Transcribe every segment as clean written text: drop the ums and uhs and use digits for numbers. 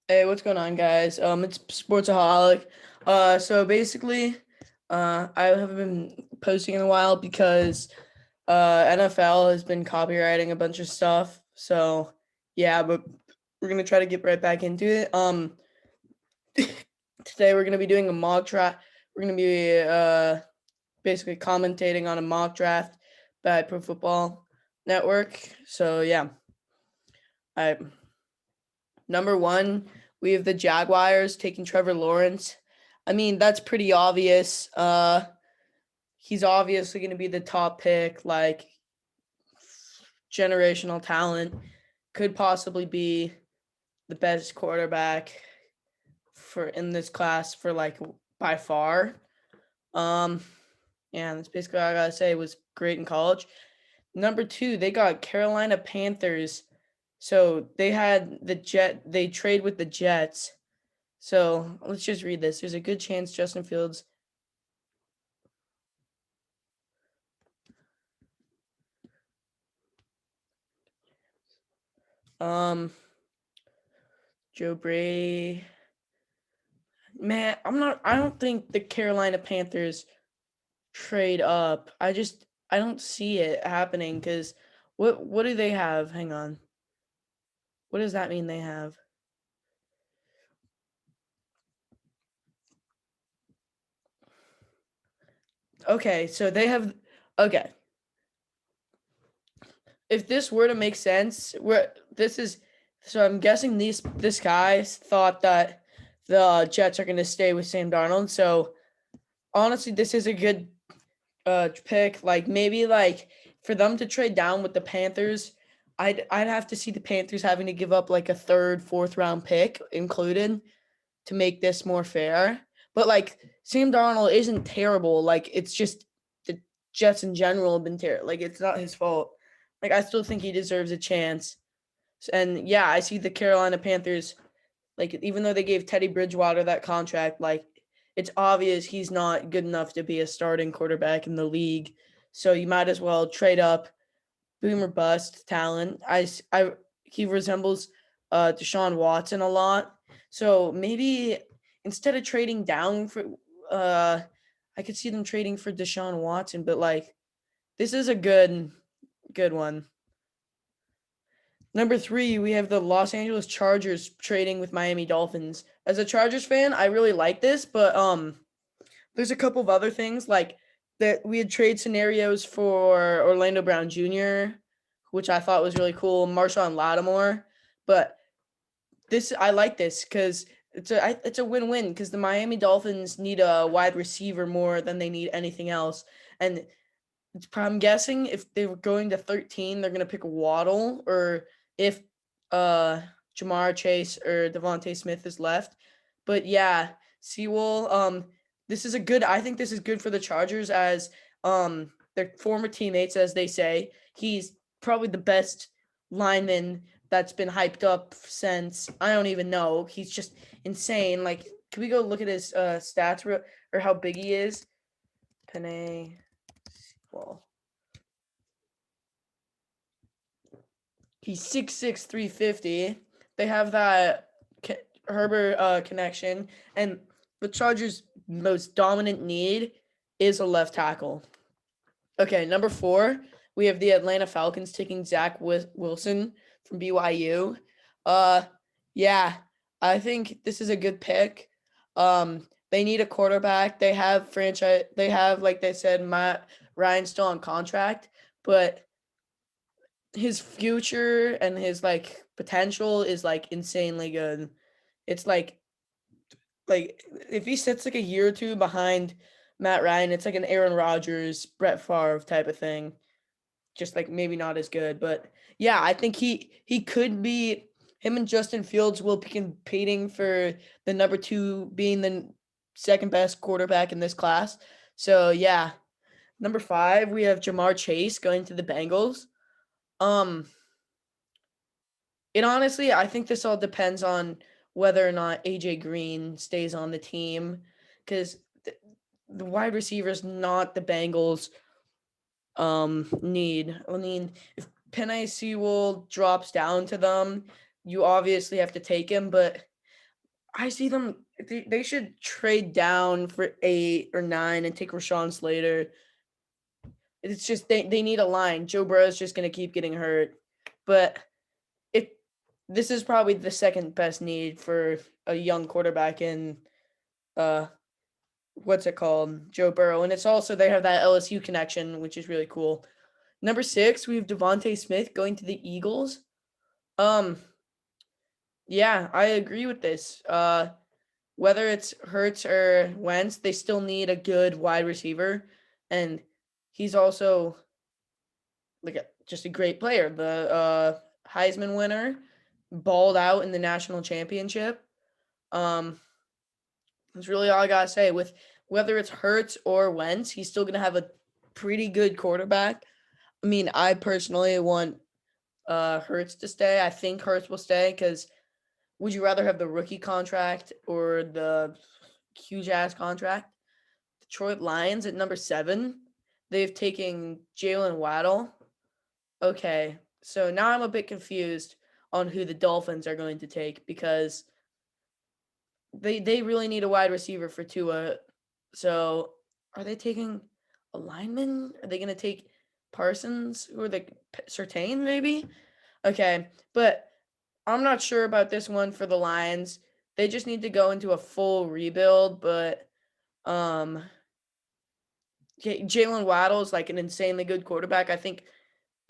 Hey, what's going on, guys? It's Sportsaholic. So basically, I haven't been posting in a while because NFL has been copywriting a bunch of stuff. So yeah, but we're gonna try to get right back into it. Today we're gonna be doing a mock draft. We're gonna be basically commentating on a mock draft by Pro Football Network. So yeah, I number one, we have the Jaguars taking Trevor Lawrence. I mean, that's pretty obvious. He's obviously going to be the top pick, like generational talent. Could possibly be the best quarterback for in this class for like by far. Um, yeah, that's basically all I gotta say. It was great in college. Number two, they got Carolina Panthers. So they had the Jet. They trade with the Jets. So let's just read this. There's a good chance Justin Fields. Um, Joe Bray. Man, I don't think the Carolina Panthers trade up. I don't see it happening because what do they have? Hang on. What does that mean they have? Okay, so they have okay. If this were to make sense, where this is so I'm guessing this guy thought that the Jets are going to stay with Sam Darnold. So honestly, this is a good pick. Like maybe like for them to trade down with the Panthers, I'd have to see the Panthers having to give up like a third, fourth round pick included to make this more fair. But like Sam Darnold isn't terrible. Like it's just the Jets in general have been terrible. Like it's not his fault. Like I still think he deserves a chance. And yeah, I see the Carolina Panthers like even though they gave Teddy Bridgewater that contract, like it's obvious he's not good enough to be a starting quarterback in the league. So you might as well trade up, boom or bust talent. He resembles Deshaun Watson a lot. So maybe instead of trading down for, uh, I could see them trading for Deshaun Watson. But like this is a good one. Number three, we have the Los Angeles Chargers trading with Miami Dolphins. As a Chargers fan, I really like this, but there's a couple of other things like that we had trade scenarios for Orlando Brown Jr., which I thought was really cool, Marshawn Lattimore, but this I like this because it's a win-win because the Miami Dolphins need a wide receiver more than they need anything else, and I'm guessing if they were going to 13, they're gonna pick Waddle, or if uh Jamar Chase or Devontae Smith is left. But yeah, Sewell, this is a good. I think this is good for the Chargers as their former teammates, as they say. He's probably the best lineman that's been hyped up since I don't even know. He's just insane. Like, can we go look at his stats or how big he is? Penny. Well, he's 6'6", 350. They have that Herbert connection, and the Chargers' most dominant need is a left tackle. Okay, number four, we have the Atlanta Falcons taking Zach Wilson from BYU. Uh, yeah, I think this is a good pick. They need a quarterback. They have franchise. They have, like they said, Matt Ryan still on contract, but his future and his like potential is like insanely good. It's like if he sits like a year or two behind Matt Ryan, it's like an Aaron Rodgers, Brett Favre type of thing. Just like maybe not as good, but yeah, I think he could be. Him and Justin Fields will be competing for the number two, being the second best quarterback in this class. So yeah, number five, we have Jamar Chase going to the Bengals. Um, It honestly, I think this all depends on whether or not AJ Green stays on the team because the wide receiver is not the Bengals need. I mean, if Penei Sewell drops down to them, you obviously have to take him, but I see them. They should trade down for 8 or 9 and take Rashawn Slater. It's just they need a line. Joe Burrow's just gonna keep getting hurt, but if this is probably the second best need for a young quarterback in uh what's it called, Joe Burrow, and it's also they have that LSU connection, which is really cool. Number 6, we have Devontae Smith going to the Eagles. Um, yeah, I agree with this. Whether it's Hurts or Wentz, they still need a good wide receiver, and he's also just a great player. The Heisman winner, balled out in the national championship. Um, that's really all I gotta say. With whether it's Hurts or Wentz, he's still gonna have a pretty good quarterback. I mean, I personally want Hurts to stay. I think Hurts will stay because would you rather have the rookie contract or the huge ass contract? Detroit Lions at number 7. They've taken Jalen Waddle. Okay, so now I'm a bit confused on who the Dolphins are going to take because they really need a wide receiver for Tua. So are they taking a lineman? Are they going to take Parsons or the Surtain maybe? Okay, but I'm not sure about this one for the Lions. They just need to go into a full rebuild, but um Jalen Waddle is like an insanely good quarterback. I think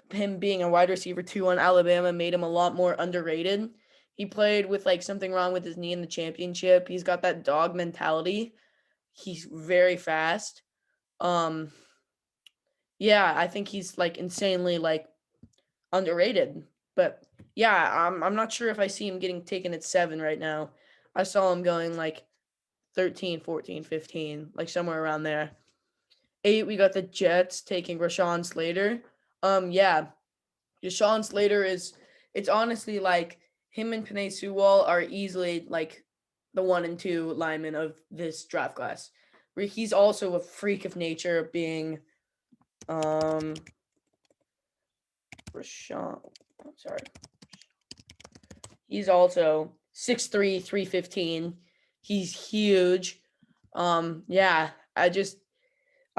him being a wide receiver 2 on Alabama made him a lot more underrated. He played with like something wrong with his knee in the championship. He's got that dog mentality. He's very fast. Um yeah, I think he's like insanely like underrated. But yeah, I'm not sure if I see him getting taken at 7 right now. I saw him going like 13, 14, 15, like somewhere around there. 8, we got the Jets taking Rashawn Slater. Yeah, Rashawn Slater it's honestly like him and Penei Sewell are easily like the 1 and 2 linemen of this draft class. Where he's also a freak of nature being Rashawn. I'm sorry. He's also 6'3", 315. He's huge. Yeah, I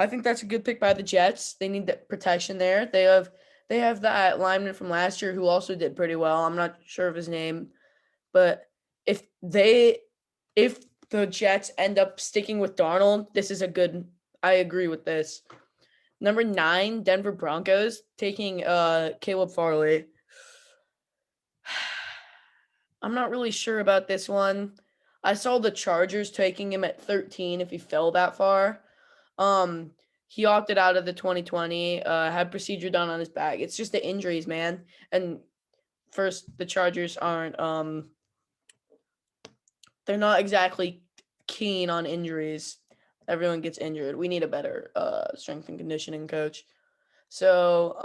think that's a good pick by the Jets. They need that protection there. They have that lineman from last year who also did pretty well. I'm not sure of his name, but if the Jets end up sticking with Darnold, this is a good. I agree with this. Number 9, Denver Broncos taking Caleb Farley. I'm not really sure about this one. I saw the Chargers taking him at 13 if he fell that far. He opted out of the 2020, had procedure done on his back. It's just the injuries, man. And first, the Chargers aren't they're not exactly keen on injuries. Everyone gets injured. We need a better strength and conditioning coach. So,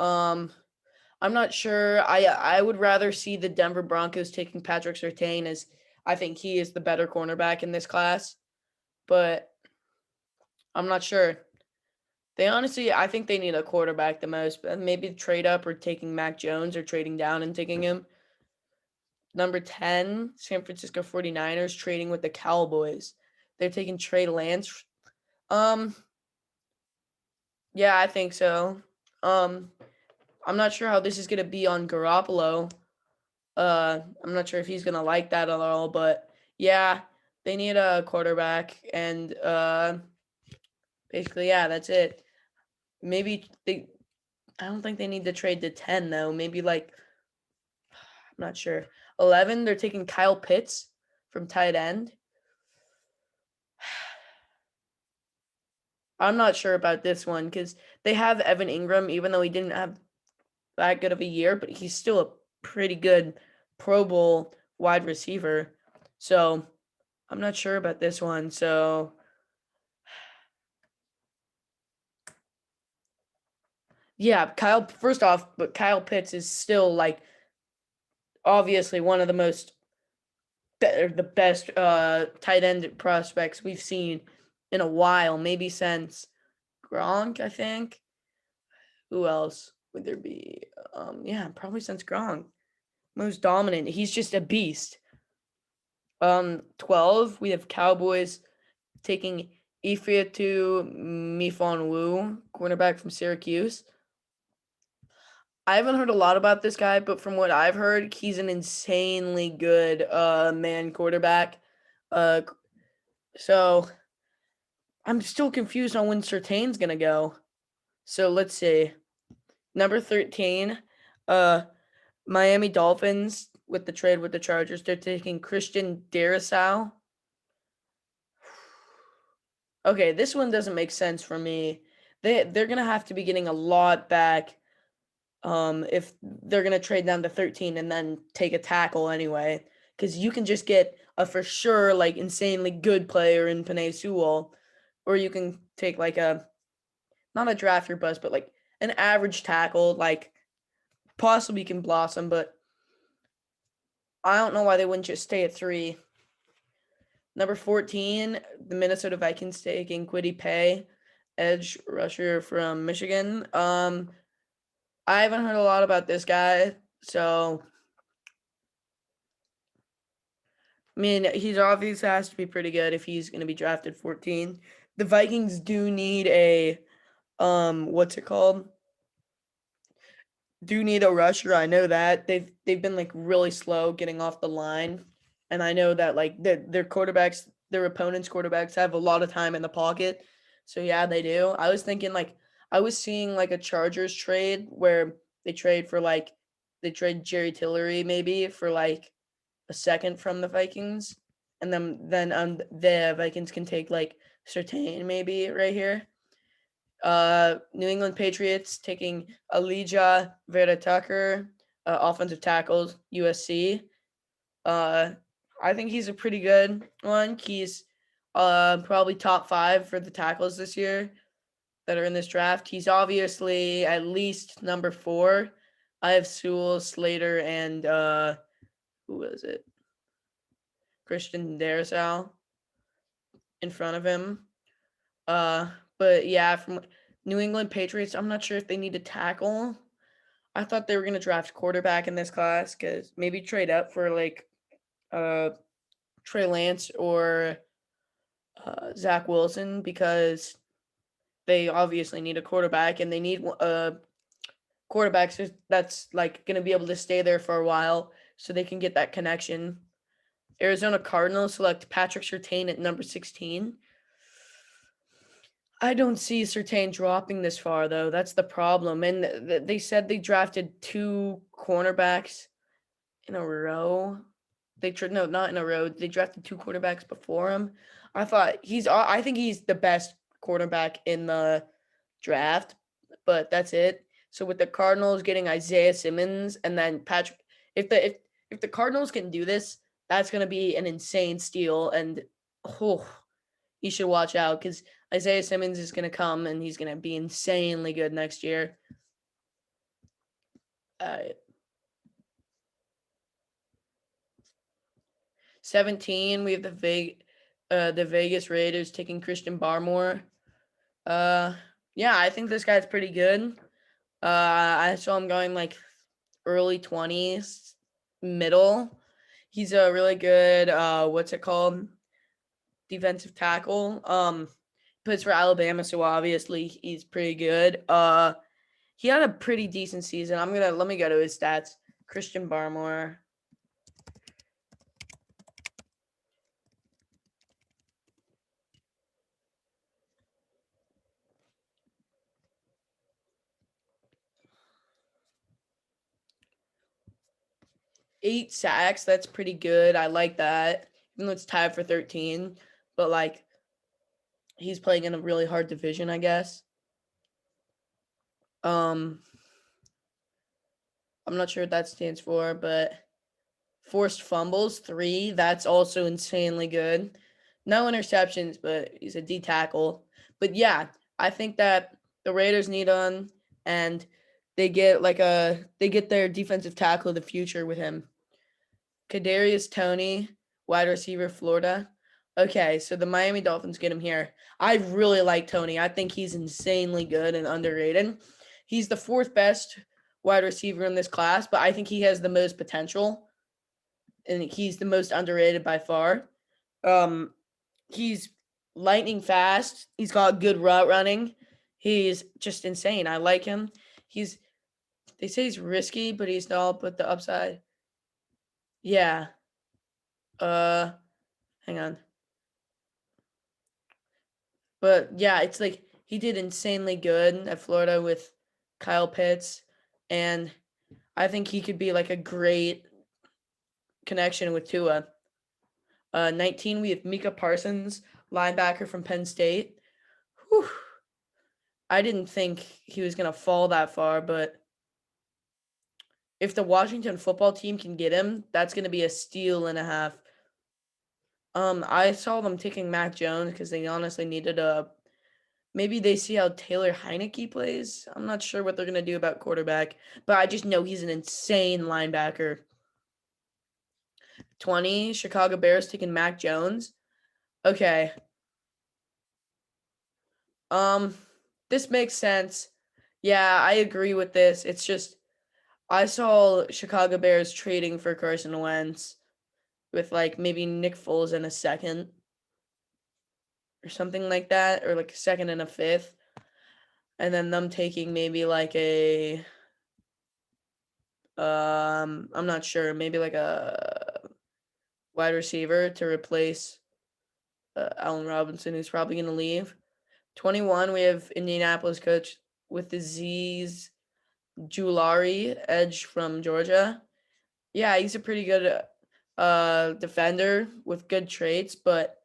I'm not sure. I would rather see the Denver Broncos taking Patrick Surtain as I think he is the better cornerback in this class, but I'm not sure. I think they need a quarterback the most. Maybe trade up or taking Mac Jones or trading down and taking him. Number 10, San Francisco 49ers trading with the Cowboys. They're taking Trey Lance. Um, yeah, I think so. I'm not sure how this is gonna be on Garoppolo. I'm not sure if he's gonna like that at all, but yeah, they need a quarterback, and basically, yeah, that's it. Maybe I don't think they need to trade to 10 though. Maybe like I'm not sure. 11, they're taking Kyle Pitts from tight end. I'm not sure about this one because they have Evan Ingram, even though he didn't have that good of a year, but he's still a pretty good Pro Bowl wide receiver. So I'm not sure about this one. So yeah, first off, but Kyle Pitts is still like obviously one of the best tight end prospects we've seen in a while, maybe since Gronk, I think. Who else would there be? Yeah, probably since Gronk. Most dominant. He's just a beast. 12, we have Cowboys taking Ifeatu Mifon-Wu, cornerback from Syracuse. I haven't heard a lot about this guy, but from what I've heard, he's an insanely good man quarterback. Uh, so I'm still confused on when Surtain's gonna go. So let's see. Number 13, uh, Miami Dolphins with the trade with the Chargers. They're taking Christian Darrisaw. Okay, this one doesn't make sense for me. They're gonna have to be getting a lot back if they're gonna trade down to 13 and then take a tackle anyway. Because you can just get a for sure like insanely good player in Penei Sewell, or you can take like a not a draft your bust, but like an average tackle, like possibly can blossom, but I don't know why they wouldn't just stay at 3. Number 14, the Minnesota Vikings taking Kwity Paye, edge rusher from Michigan. I haven't heard a lot about this guy, so I mean, he's obviously has to be pretty good if he's going to be drafted 14. The Vikings do need a what's it called? Do need a rusher. I know that. They've been like really slow getting off the line. And I know that like their quarterbacks, their opponents' quarterbacks have a lot of time in the pocket. So yeah, they do. I was thinking like I was seeing like a Chargers trade where they trade for like they trade Jerry Tillery maybe for like a second from the Vikings. And then the Vikings can take like Surtain maybe right here. New England Patriots taking Elijah Vera Tucker, offensive tackles, USC. I think he's a pretty good one. He's probably top 5 for the tackles this year that are in this draft. He's obviously at least number 4. I have Sewell, Slater, and who was it? Christian Darrisaw in front of him. But yeah, from New England Patriots, I'm not sure if they need a tackle. I thought they were going to draft quarterback in this class because maybe trade up for like Trey Lance or Zach Wilson because they obviously need a quarterback and they need quarterbacks that's like going to be able to stay there for a while so they can get that connection. Arizona Cardinals select Patrick Surtain at number 16. I don't see Surtain dropping this far, though. That's the problem. And they said they drafted 2 cornerbacks in a row. No, not in a row. They drafted 2 quarterbacks before him. I think he's the best quarterback in the draft, but that's it. So with the Cardinals getting Isaiah Simmons and then Patrick, if the Cardinals can do this, that's gonna be an insane steal. And you should watch out because Isaiah Simmons is going to come and he's going to be insanely good next year. 17, we have the Vegas Raiders taking Christian Barmore. Yeah, I think this guy's pretty good. I saw him going like early 20s, middle. He's a really good what's it called? Defensive tackle. Plays for Alabama, so obviously he's pretty good. He had a pretty decent season. Let me go to his stats. Christian Barmore. Eight sacks. That's pretty good. I like that. Even though it's tied for 13, but like he's playing in a really hard division, I guess. I'm not sure what that stands for, but forced fumbles 3. That's also insanely good. No interceptions, but he's a D tackle. But yeah, I think that the Raiders need him, and they get their defensive tackle of the future with him. Kadarius Toney, wide receiver, Florida. Okay, so the Miami Dolphins get him here. I really like Toney. I think he's insanely good and underrated. He's the 4th best wide receiver in this class, but I think he has the most potential. and he's the most underrated by far. Um, he's lightning fast. He's got good route running. He's just insane. I like him. He's they say he's risky, but he's not. But the upside, yeah. Uh, hang on. But yeah, it's like he did insanely good at Florida with Kyle Pitts, and I think he could be like a great connection with Tua. 19, we have Mika Parsons, linebacker from Penn State. Whew. I didn't think he was going to fall that far, but if the Washington football team can get him, that's going to be a steal and a half. I saw them taking Mac Jones because they honestly needed a. Maybe they see how Taylor Heineke plays. I'm not sure what they're going to do about quarterback, but I just know he's an insane linebacker. 20, Chicago Bears taking Mac Jones. Okay. Um, this makes sense. Yeah, I agree with this. It's just I saw Chicago Bears trading for Carson Wentz with like maybe Nick Foles in a second or something like that, or like a second and a fifth, and then them taking maybe like a I'm not sure, maybe like a wide receiver to replace Allen Robinson, who's probably going to leave. 21, we have Indianapolis coach with the Z's Julari, edge from Georgia. Yeah, he's a pretty good defender with good traits, but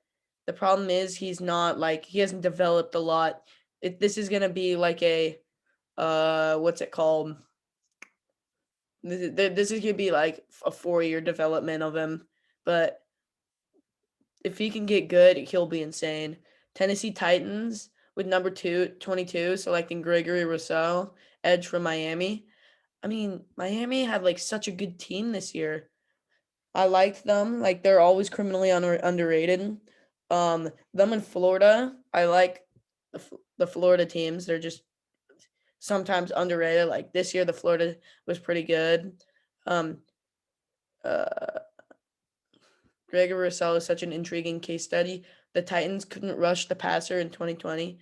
the problem is he's not like he hasn't developed a lot. This is gonna be like a what's it called? This is gonna be like a 4-year development of him, but if he can get good, he'll be insane. Tennessee Titans with number 22 selecting Gregory Rousseau, edge from Miami. I mean, Miami had like such a good team this year. I liked them. Like they're always criminally underrated. Them in Florida, I like the Florida teams. They're just sometimes underrated. Like this year, the Florida was pretty good. Um, uh, Gregor Rousseau is such an intriguing case study. The Titans couldn't rush the passer in 2020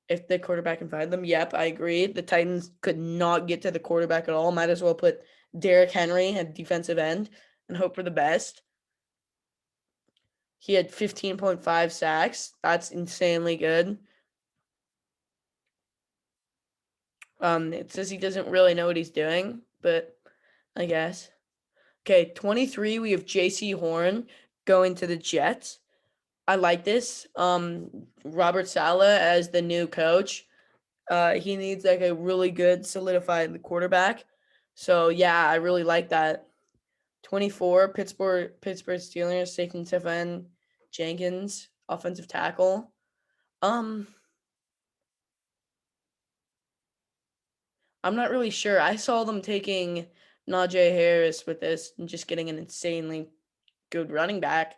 if the quarterback can find them. Yep, I agree. The Titans could not get to the quarterback at all. Might as well put Derrick Henry at defensive end and hope for the best. He had 15.5 sacks. That's insanely good. It says he doesn't really know what he's doing, but I guess. Okay, 23, we have J.C. Horn going to the Jets. I like this. Robert Saleh as the new coach. He needs like a really good solidified quarterback. So yeah, I really like that. 24, Pittsburgh Steelers taking Stephen Jenkins, offensive tackle. Um, I'm not really sure. I saw them taking Najee Harris with this and just getting an insanely good running back.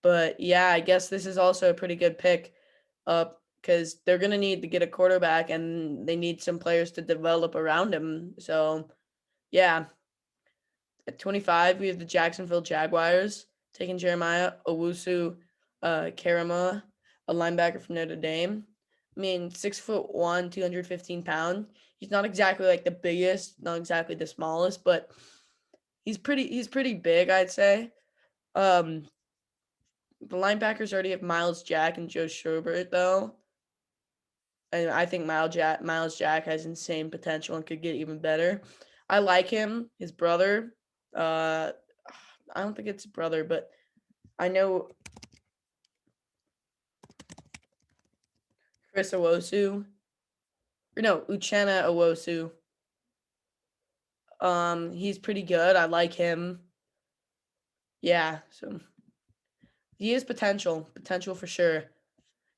But yeah, I guess this is also a pretty good pick because they're going to need to get a quarterback and they need some players to develop around him. So yeah, at 25, we have the Jacksonville Jaguars taking Jeremiah Owusu Karama, a linebacker from Notre Dame. I mean, 6'1", 215 pounds. He's not exactly like the biggest, not exactly the smallest, but he's pretty big, I'd say. Um, the linebackers already have Miles Jack and Joe Schobert though. And I think Miles Jack has insane potential and could get even better. I like him. His brother, uh, I don't think it's a brother, but I know Chris Owosu. Or no, Uchenna Owosu. He's pretty good. I like him. Yeah, so he has potential for sure.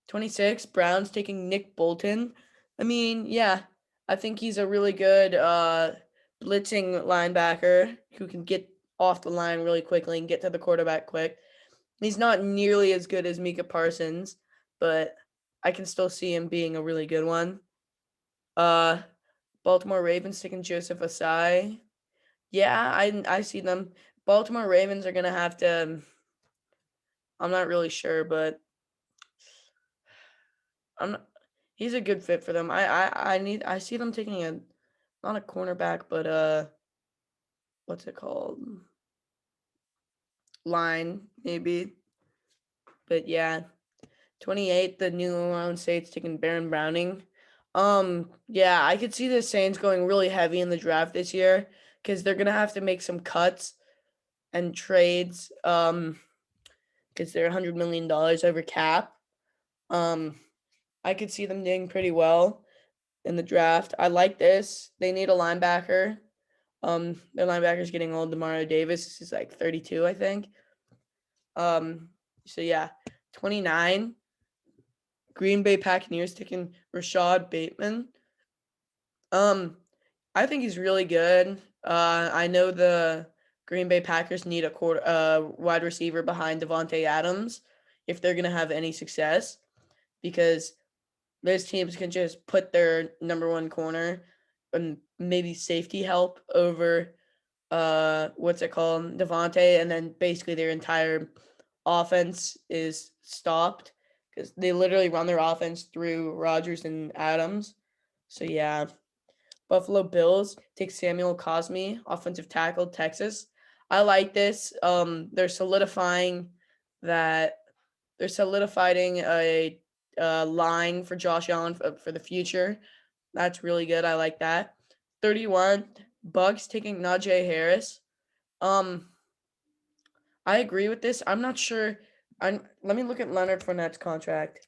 26, Browns taking Nick Bolton. I mean, yeah, I think he's a really good blitzing linebacker who can get off the line really quickly and get to the quarterback quick. He's not nearly as good as Mika Parsons, but I can still see him being a really good one. Uh, Baltimore Ravens taking Joseph Asai. Yeah, I see them. Baltimore Ravens are gonna have to. I'm not really sure, but I'm not, he's a good fit for them. I see them taking a not a cornerback, but what's it called? Line maybe. But yeah, 28. The New Orleans Saints taking Baron Browning. Yeah, I could see the Saints going really heavy in the draft this year because they're gonna have to make some cuts and trades. Because they're $100 million over cap. Um, I could see them doing pretty well in the draft. I like this. They need a linebacker. Their linebacker's getting old. Demario Davis is like 32, I think. So yeah, 29. Green Bay Packers taking Rashad Bateman. I think he's really good. I know the Green Bay Packers need a wide receiver behind Devontae Adams if they're gonna have any success, because those teams can just put their number one corner and maybe safety help over what's it called, Devontae, and then basically their entire offense is stopped because they literally run their offense through Rodgers and Adams. So yeah, Buffalo Bills take Samuel Cosme, offensive tackle, Texas. I like this. They're solidifying that they're solidifying a line for Josh Allen for the future. That's really good. I like that. 31 Bucks taking Najee Harris. Um, I agree with this. I'm not sure. Let me look at Leonard Fournette's contract.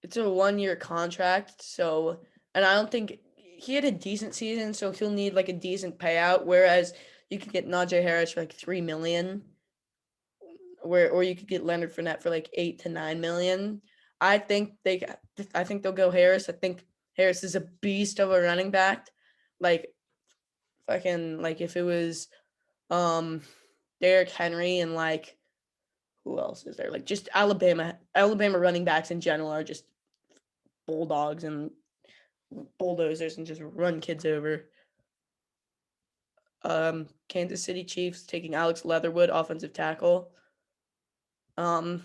It's a 1-year contract, so and I don't think he had a decent season, so he'll need like a decent payout. Whereas you could get Najee Harris for like 3 million, or you could get Leonard Fournette for like 8 to 9 million. I think they, I think they'll go Harris. I think Harris is a beast of a running back. Like fucking like if it was Derrick Henry and like who else is there? Like just Alabama running backs in general are just bulldogs and bulldozers and just run kids over. Kansas City Chiefs taking Alex Leatherwood, offensive tackle. Um,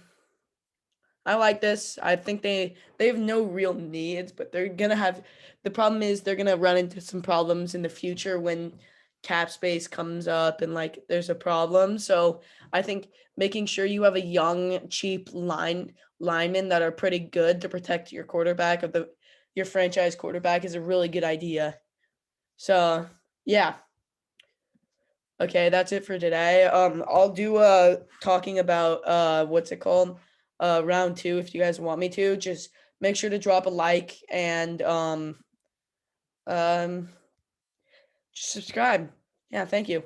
I like this. I think they have no real needs, but they're gonna have. The problem is they're gonna run into some problems in the future when cap space comes up and like there's a problem. So I think making sure you have a young, cheap linemen that are pretty good to protect your quarterback of the your franchise quarterback is a really good idea. So yeah. Okay, that's it for today. I'll do talking about what's it called? Round two if you guys want me to. Just make sure to drop a like and um subscribe. Yeah, thank you.